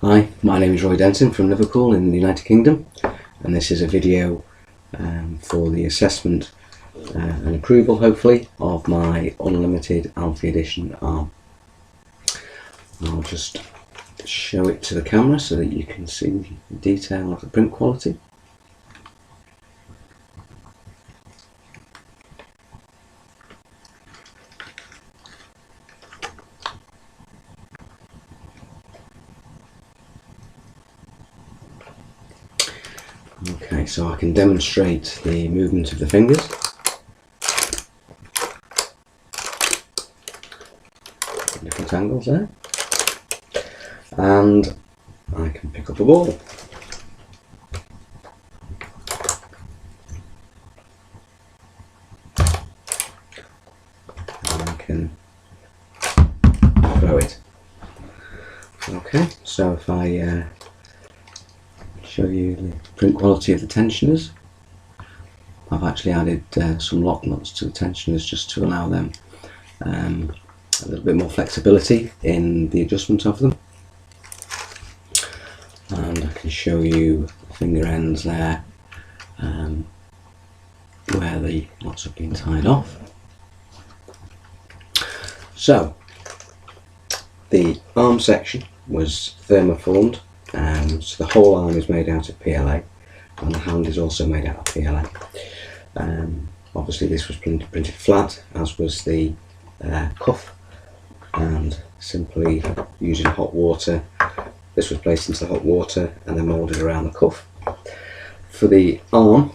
Hi, my name is Roy Denton from Liverpool in the United Kingdom, and this is a video for the assessment and approval, hopefully, of my Unlimited Alfie Edition arm. I'll just show it to the camera so that you can see the detail of the print quality. Okay, so I can demonstrate the movement of the fingers. Different angles there. And I can pick up a ball. And I can throw it. Okay, so if I show you the print quality of the tensioners. I've actually added some lock nuts to the tensioners just to allow them a little bit more flexibility in the adjustment of them. And I can show you the finger ends there where the knots have been tied off. So the arm section was thermoformed. So the whole arm is made out of PLA, and the hand is also made out of PLA. Obviously this was printed flat, as was the cuff, and simply using hot water, this was placed into the hot water and then moulded around the cuff. For the arm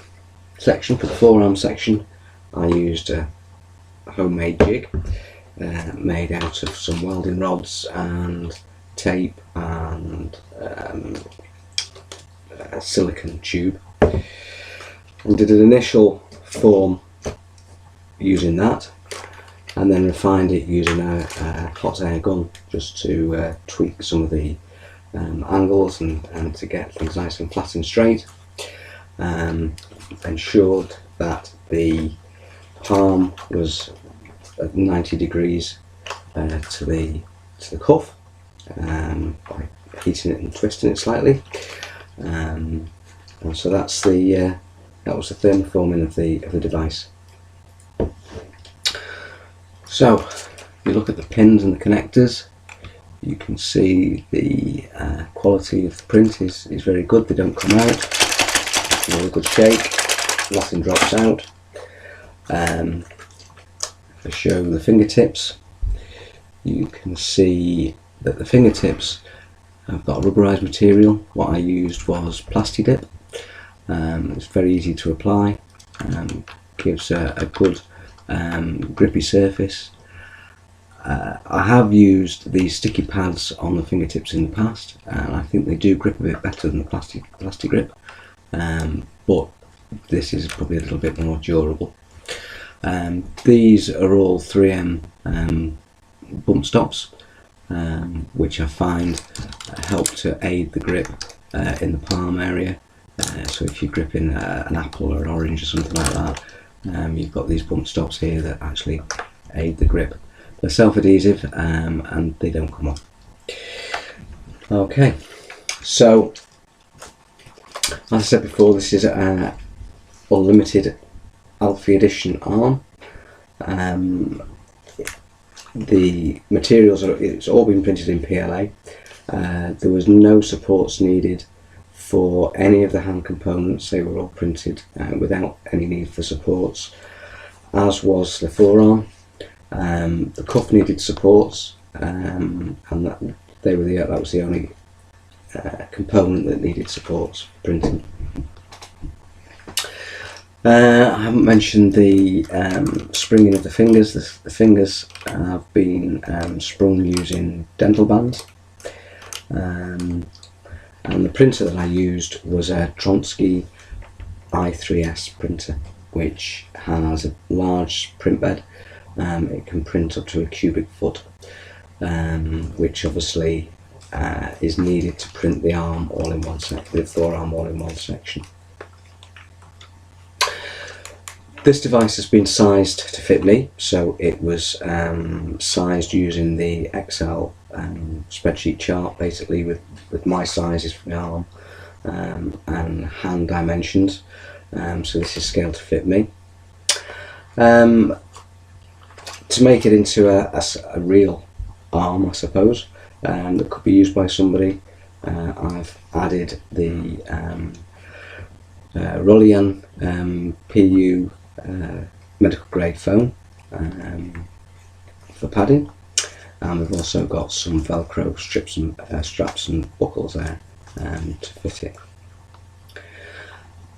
section, for the forearm section, I used a homemade jig made out of some welding rods and tape and a silicone tube, and did an initial form using that, and then refined it using a hot air gun just to tweak some of the angles and to get things nice and flat and straight. Ensured that the palm was at 90 degrees to the cuff, by heating it and twisting it slightly, and so that's the that was the thermoforming of the device. So if you look at the pins and the connectors, you can see the quality of the print is very good. They don't come out. Really good shape. Nothing drops out. If I show the fingertips, you can see that the fingertips have got a rubberized material. What I used was Plasti-Dip. It's very easy to apply, gives a good grippy surface. I have used these sticky pads on the fingertips in the past, and I think they do grip a bit better than the plastic grip, but this is probably a little bit more durable. These are all 3M bump stops, which I find help to aid the grip in the palm area. So if you're gripping an apple or an orange or something like that, you've got these bump stops here that actually aid the grip. They're self-adhesive and they don't come off. Okay, so as I said before, this is an Unlimited Alfie Edition arm. The materials it's all been printed in PLA. There was no supports needed for any of the hand components. They were all printed without any need for supports, as was the forearm. The cuff needed supports, and that was the only component that needed supports for printing. I haven't mentioned the springing of the fingers. The fingers have been sprung using dental bands, and the printer that I used was a Tronsky i3S printer, which has a large print bed. It can print up to a cubic foot, which obviously is needed to print the arm all in one section, the forearm all in one section. This device has been sized to fit me, so it was sized using the XL spreadsheet chart basically with my sizes for the arm and hand dimensions. So this is scaled to fit me. To make it into a real arm, I suppose, that could be used by somebody, I've added the Rollian PU medical grade foam for padding, and we've also got some Velcro strips and straps and buckles there to fit it.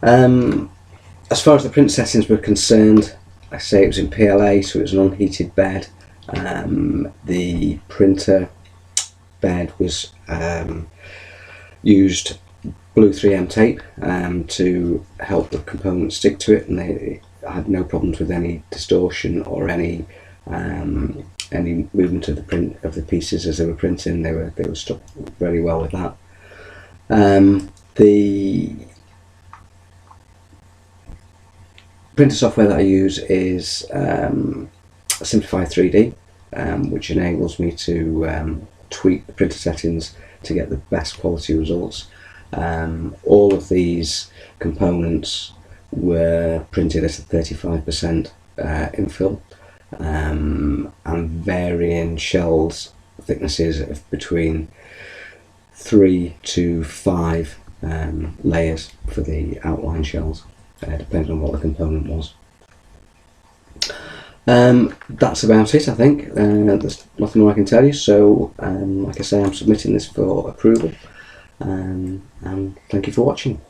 As far as the print settings were concerned, I say it was in PLA, so it was an unheated bed. The printer bed was used blue 3M tape to help the components stick to it, and I had no problems with any distortion or any movement of the print of the pieces as they were printing. They were stuck very well with that. The printer software that I use is Simplify 3D, which enables me to tweak the printer settings to get the best quality results. All of these components were printed at a 35% infill, and varying shells thicknesses of between 3 to 5 layers for the outline shells, depending on what the component was. That's about it, I think. There's nothing more I can tell you, so like I say, I'm submitting this for approval, and thank you for watching.